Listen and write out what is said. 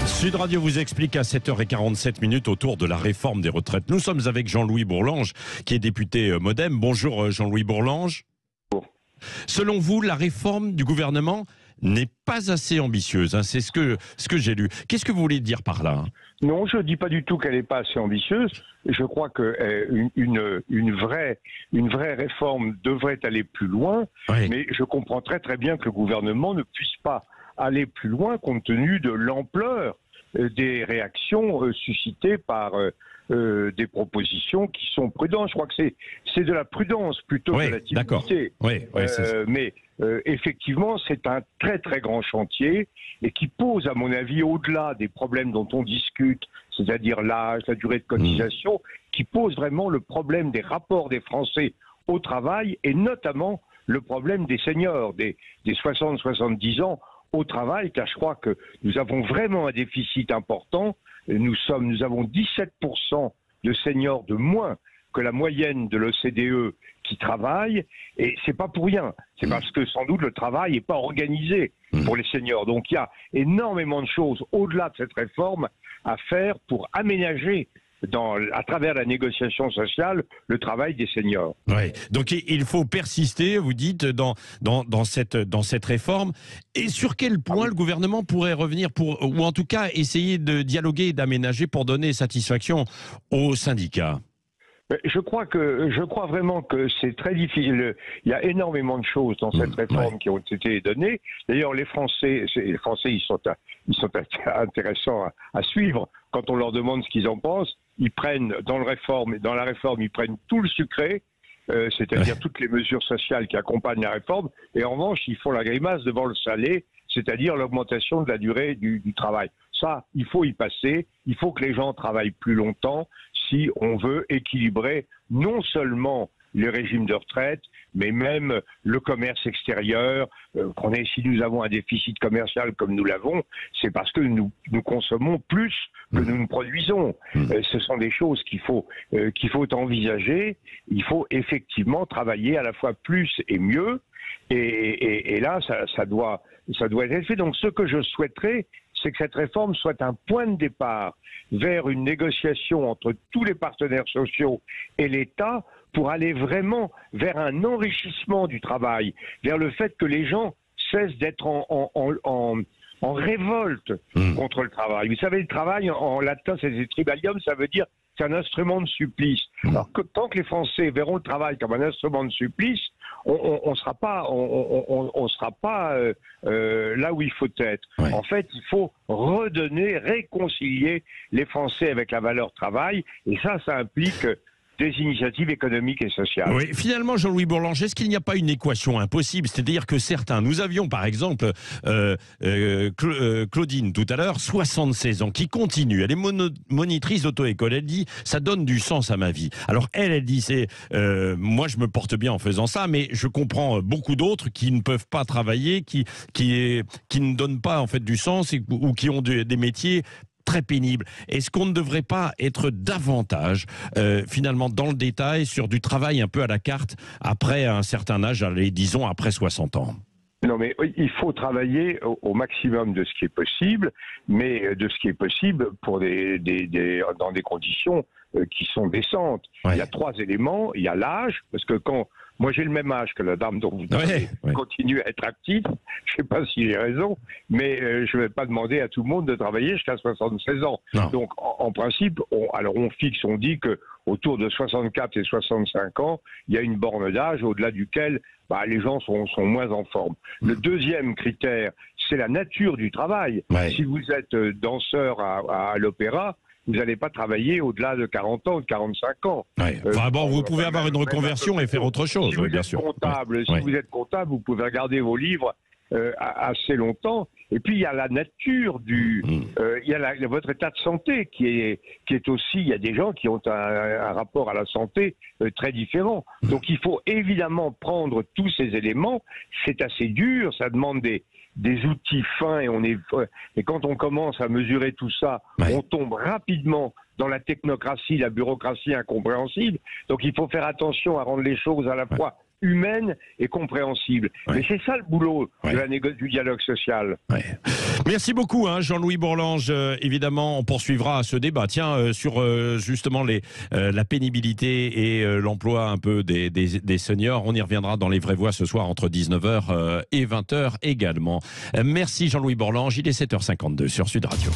Sud Radio vous explique à 7h47 autour de la réforme des retraites. Nous sommes avec Jean-Louis Bourlanges, qui est député MoDem. Bonjour Jean-Louis Bourlanges. Selon vous, la réforme du gouvernement n'est pas assez ambitieuse, hein, c'est ce que j'ai lu. Qu'est-ce que vous voulez dire par là? Non, je ne dis pas du tout qu'elle n'est pas assez ambitieuse. Je crois qu'une vraie réforme devrait aller plus loin, oui. Mais je comprends très bien que le gouvernement ne puisse pas aller plus loin compte tenu de l'ampleur des réactions suscitées par des propositions qui sont prudentes. Je crois que c'est de la prudence plutôt que de la timidité. Mais effectivement, c'est un très grand chantier et qui pose, à mon avis, au-delà des problèmes dont on discute, c'est-à-dire l'âge, la durée de cotisation, qui pose vraiment le problème des rapports des Français au travail et notamment le problème des seniors, des 60-70 ans au travail, car je crois que nous avons vraiment un déficit important. Nous avons 17% de seniors de moins que la moyenne de l'OCDE qui travaillent, et c'est pas pour rien. C'est parce que sans doute le travail n'est pas organisé pour les seniors. Donc il y a énormément de choses au-delà de cette réforme à faire pour aménager à travers la négociation sociale, le travail des seniors. Ouais. Donc il faut persister, vous dites, dans cette réforme. Et sur quel point le gouvernement pourrait revenir ou en tout cas essayer de dialoguer et d'aménager pour donner satisfaction aux syndicats? Je crois vraiment que c'est très difficile. Il y a énormément de choses dans cette réforme qui ont été données. D'ailleurs, les Français, ils sont intéressants à suivre. Quand on leur demande ce qu'ils en pensent, ils prennent dans la réforme, ils prennent tout le sucré, c'est-à-dire toutes les mesures sociales qui accompagnent la réforme. Et en revanche, ils font la grimace devant le salé, c'est-à-dire l'augmentation de la durée du travail. Ça, il faut y passer. Il faut que les gens travaillent plus longtemps si on veut équilibrer non seulement les régimes de retraite, mais même le commerce extérieur. Si nous avons un déficit commercial comme nous l'avons, c'est parce que nous consommons plus que nous produisons. Ce sont des choses qu'il faut envisager. Il faut effectivement travailler à la fois plus et mieux. Et là, ça doit être fait. Donc ce que je souhaiterais, c'est que cette réforme soit un point de départ vers une négociation entre tous les partenaires sociaux et l'État pour aller vraiment vers un enrichissement du travail, vers le fait que les gens cessent d'être en révolte contre le travail. Vous savez, le travail, en latin, c'est tribalium, ça veut dire c'est un instrument de supplice. Alors que tant que les Français verront le travail comme un instrument de supplice, on sera pas là où il faut être. Ouais. En fait, il faut réconcilier les Français avec la valeur travail, et ça implique des initiatives économiques et sociales. Oui, finalement, Jean-Louis Bourlanges, est-ce qu'il n'y a pas une équation impossible? C'est-à-dire que nous avions par exemple Claudine tout à l'heure, 76 ans, qui continue. Elle est monitrice d'auto-école. Elle dit, ça donne du sens à ma vie. Alors elle dit, moi je me porte bien en faisant ça, mais je comprends beaucoup d'autres qui ne peuvent pas travailler, qui ne donnent pas en fait du sens ou qui ont des métiers très pénible. Est-ce qu'on ne devrait pas être davantage finalement dans le détail sur du travail un peu à la carte après un certain âge, disons après 60 ans? Non, mais il faut travailler au maximum de ce qui est possible, mais de ce qui est possible pour dans des conditions qui sont décentes. Ouais. Il y a 3 éléments. Il y a l'âge, parce que moi j'ai le même âge que la dame dont vous parlez, continue à être actif. Je ne sais pas si j'ai raison, mais je ne vais pas demander à tout le monde de travailler jusqu'à 76 ans. Non. Donc en principe, on dit que autour de 64 et 65 ans, il y a une borne d'âge au-delà duquel les gens sont moins en forme. Le deuxième critère, c'est la nature du travail. Ouais. Si vous êtes danseur à l'opéra, vous n'allez pas travailler au-delà de 40 ans ou de 45 ans. Ouais. Vous pouvez avoir une reconversion et faire autre chose, bien sûr. Si vous êtes comptable, vous pouvez regarder vos livres assez longtemps. Et puis il y a la nature il y a votre état de santé qui est aussi. Il y a des gens qui ont un rapport à la santé très différent. Donc il faut évidemment prendre tous ces éléments. C'est assez dur, ça demande des outils fins et quand on commence à mesurer tout ça, on tombe rapidement dans la technocratie, la bureaucratie incompréhensible. Donc il faut faire attention à rendre les choses à la fois humaine et compréhensible. Ouais. Mais c'est ça le boulot Ouais. du dialogue social. Ouais. Merci beaucoup, hein, Jean-Louis Bourlange. Évidemment, on poursuivra ce débat. Tiens, sur justement la pénibilité et l'emploi un peu des seniors. On y reviendra dans les vraies voix ce soir entre 19h et 20h également. Merci Jean-Louis Bourlange. Il est 7h52 sur Sud Radio.